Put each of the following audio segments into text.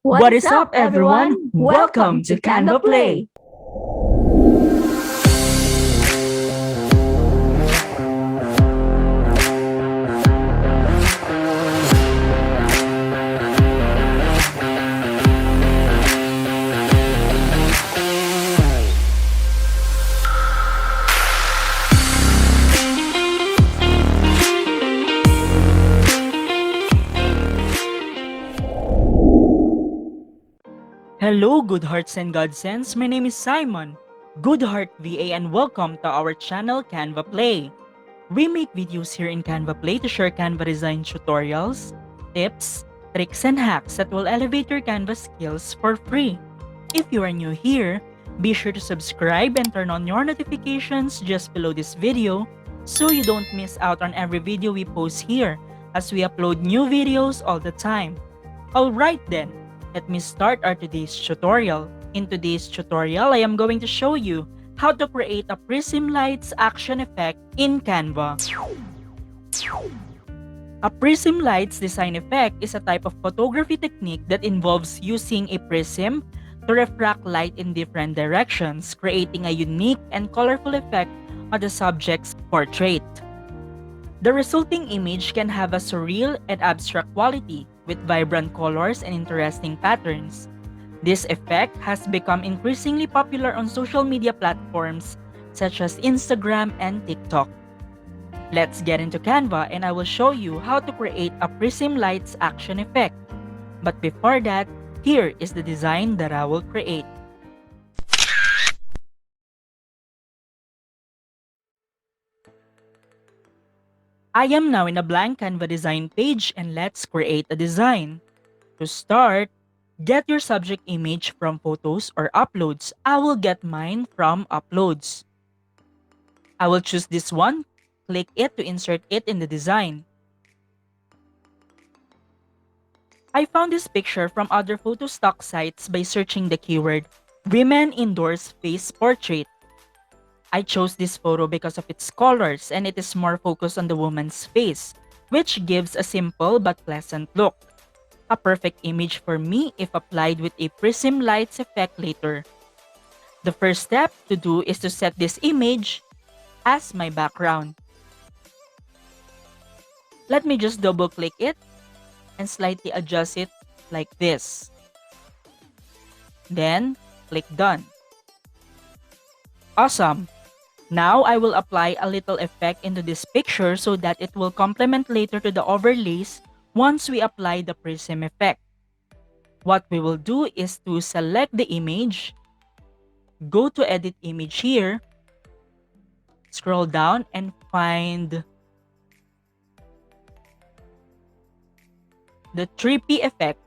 What is up, everyone? Welcome to Canva Play. Hello, good hearts and godsends. My name is Simon, Goodheart VA, and welcome to our channel Canva Play. We make videos here in Canva Play to share Canva design tutorials, tips, tricks, and hacks that will elevate your Canva skills for free. If you are new here, be sure to subscribe and turn on your notifications just below this video so you don't miss out on every video we post here as we upload new videos all the time. Alright then, let me start our today's tutorial. In today's tutorial, I am going to show you how to create a prism lights action effect in Canva. A prism lights design effect is a type of photography technique that involves using a prism to refract light in different directions, creating a unique and colorful effect on the subject's portrait. The resulting image can have a surreal and abstract quality with vibrant colors and interesting patterns. This effect has become increasingly popular on social media platforms such as Instagram and TikTok. Let's get into Canva and I will show you how to create a prism lights action effect. But before that, here is the design that I will create. I am now in a blank Canva design page and let's create a design. To start, get your subject image from photos or uploads. I will get mine from uploads. I will choose this one, click it to insert it in the design. I found this picture from other photo stock sites by searching the keyword women indoors face portrait. I chose this photo because of its colors and it is more focused on the woman's face, which gives a simple but pleasant look. A perfect image for me if applied with a prism lights effect later. The first step to do is to set this image as my background. Let me just double click it and slightly adjust it like this. Then click done. Awesome! Now I will apply a little effect into this picture so that it will complement later to the overlays once we apply the prism effect. What we will do is to select the image, go to edit image here, scroll down and find the 3P effect,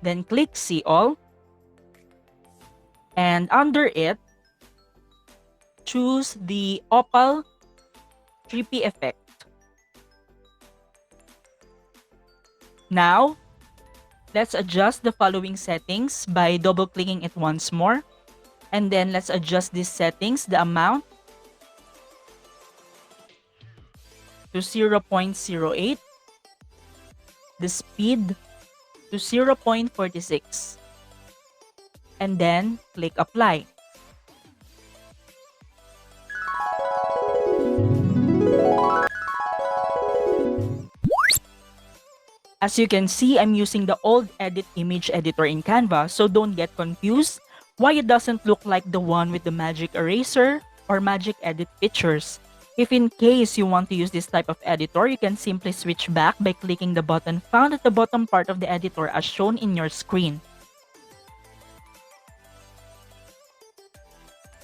then click see all, and under it, choose the opal 3P effect. Now, let's adjust the following settings by double-clicking it once more. And then let's adjust these settings, the amount to 0.08, the speed to 0.46, and then click apply. As you can see, I'm using the old edit image editor in Canva, so don't get confused why it doesn't look like the one with the magic eraser or magic edit features. If in case you want to use this type of editor, you can simply switch back by clicking the button found at the bottom part of the editor as shown in your screen.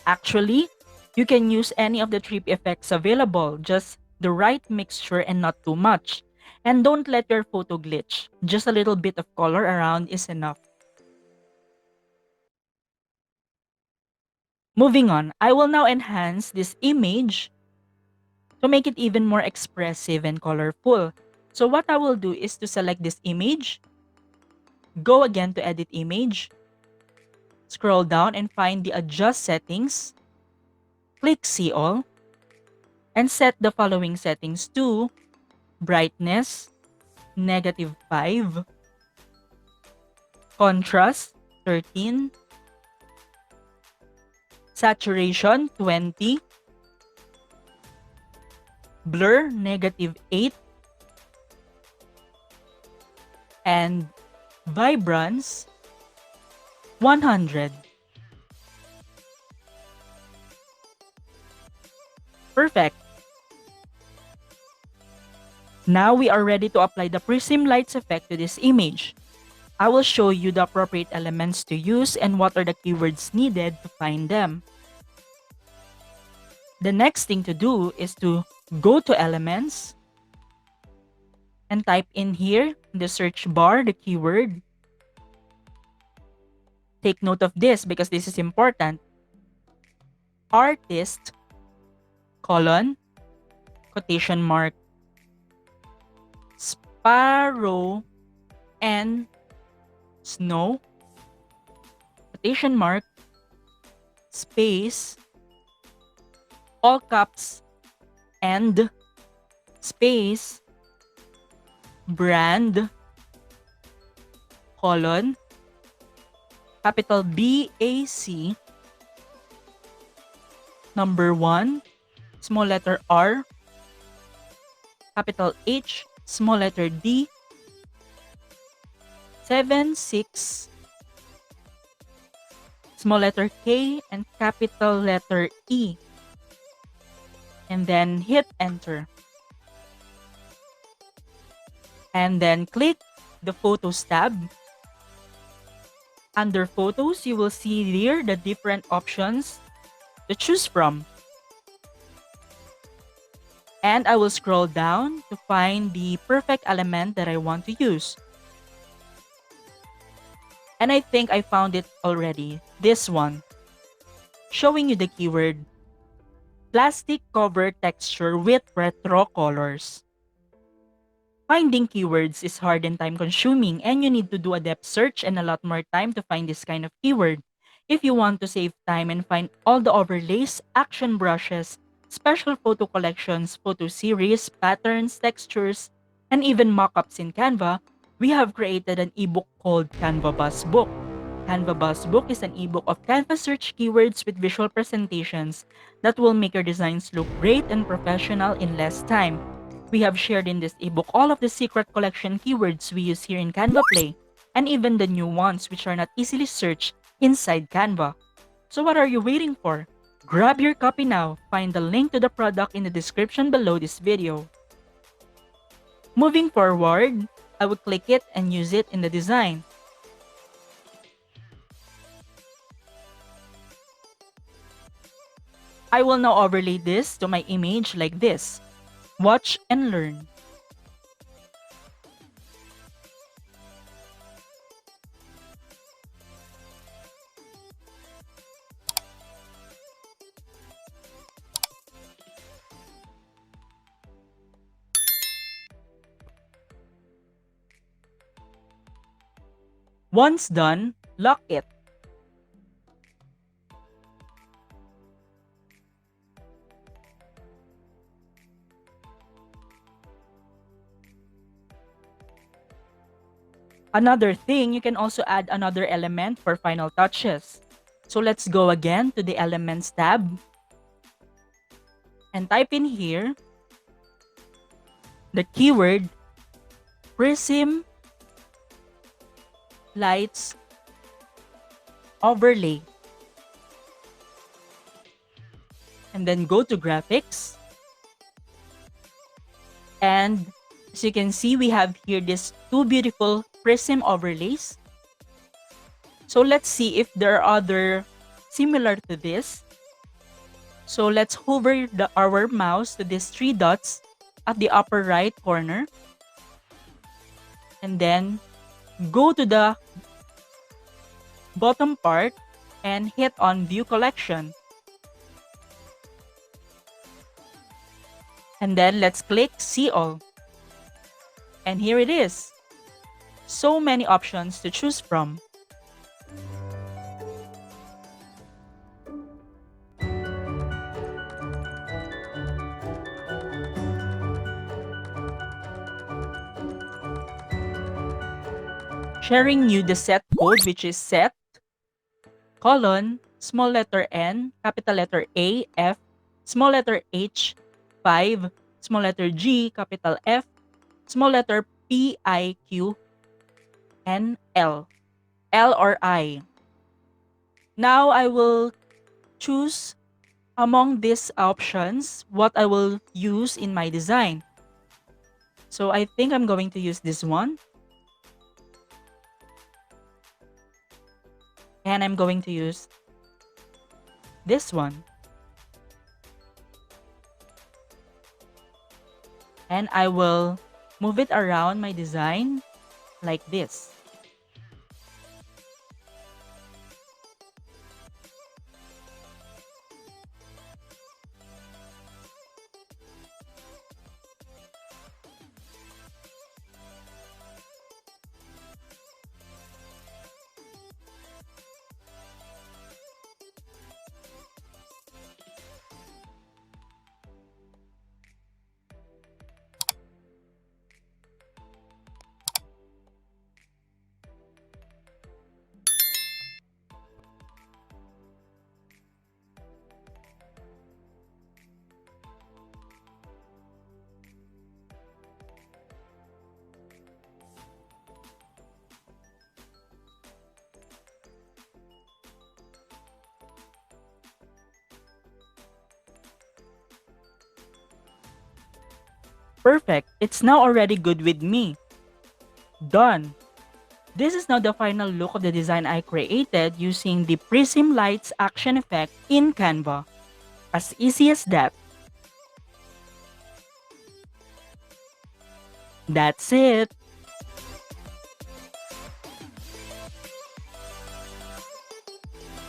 Actually, you can use any of the 3P effects available, just the right mixture and not too much. And don't let your photo glitch. Just a little bit of color around is enough. Moving on, I will now enhance this image to make it even more expressive and colorful. So what I will do is to select this image, go again to edit image, scroll down and find the adjust settings, click see all, and set the following settings to brightness, -5, contrast 13, saturation 20, blur -8, and vibrance 100. Perfect. Now we are ready to apply the Prism Lights effect to this image. I will show you the appropriate elements to use and what are the keywords needed to find them. The next thing to do is to go to Elements and type in here in the search bar the keyword. Take note of this because this is important. Artist, colon, quotation mark, sparrow and snow, quotation mark, space, all caps, and space, brand, colon, capital BAC, number 1, small letter R, capital H, small letter D, 76, small letter K, and capital letter E. And then hit enter. And then click the Photos tab. Under Photos, you will see here the different options to choose from. And I will scroll down to find the perfect element that I want to use. And I think I found it already, this one, showing you the keyword plastic cover texture with retro colors. Finding keywords is hard and time consuming, and you need to do a depth search and a lot more time to find this kind of keyword. If you want to save time and find all the overlays, action brushes, special photo collections, photo series, patterns, textures, and even mockups in Canva, we have created an ebook called Canva BUZZBOOK. Canva BUZZBOOK is an ebook of Canva Search Keywords with visual presentations that will make your designs look great and professional in less time. We have shared in this ebook all of the secret collection keywords we use here in CanvaPlay, and even the new ones which are not easily searched inside Canva. So what are you waiting for? Grab your copy now. Find the link to the product in the description below this video. Moving forward, I will click it and use it in the design. I will now overlay this to my image like this. Watch and learn. Once done, lock it. Another thing, you can also add another element for final touches. So let's go again to the Elements tab and type in here the keyword Prism Lights Overlay. And then go to Graphics. And as you can see, we have here these two beautiful prism overlays. So let's see if there are other similar to this. So let's hover our mouse to these three dots at the upper right corner. And then go to the bottom part and hit on View Collection. And then let's click See All. And here it is. So many options to choose from. sharing you the set code, which is set, colon, small letter N, capital letter A, F, small letter H, 5, small letter G, capital F, small letter P, I, Q, N, L. L or I. Now I will choose among these options what I will use in my design. So I think I'm going to use this one. And I'm going to use this one. And I will move it around my design like this. Perfect. It's now already good with me. Done. This is now the final look of the design I created using the PRISM Lights action effect in Canva. As easy as that. That's it.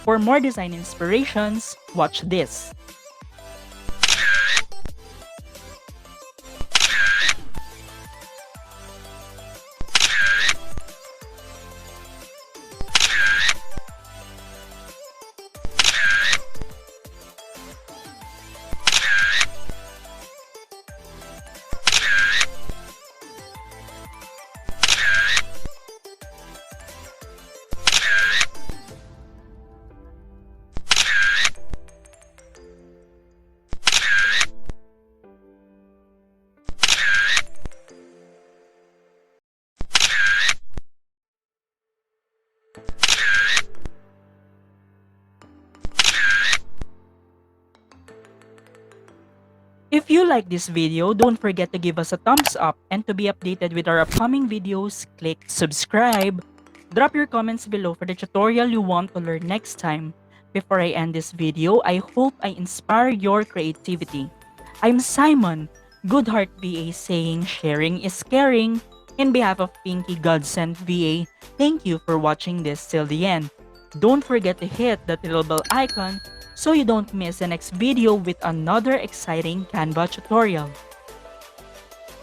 For more design inspirations, watch this. If you like this video, don't forget to give us a thumbs up, and to be updated with our upcoming videos, click subscribe. Drop your comments below for the tutorial you want to learn next time. Before I end this video, I hope I inspire your creativity. I'm Simon, Goodheart VA, saying sharing is caring. In behalf of Pinky Godsend VA, thank you for watching this till the end. Don't forget to hit that little bell icon so you don't miss the next video with another exciting Canva tutorial.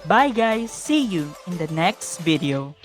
Bye guys, see you in the next video.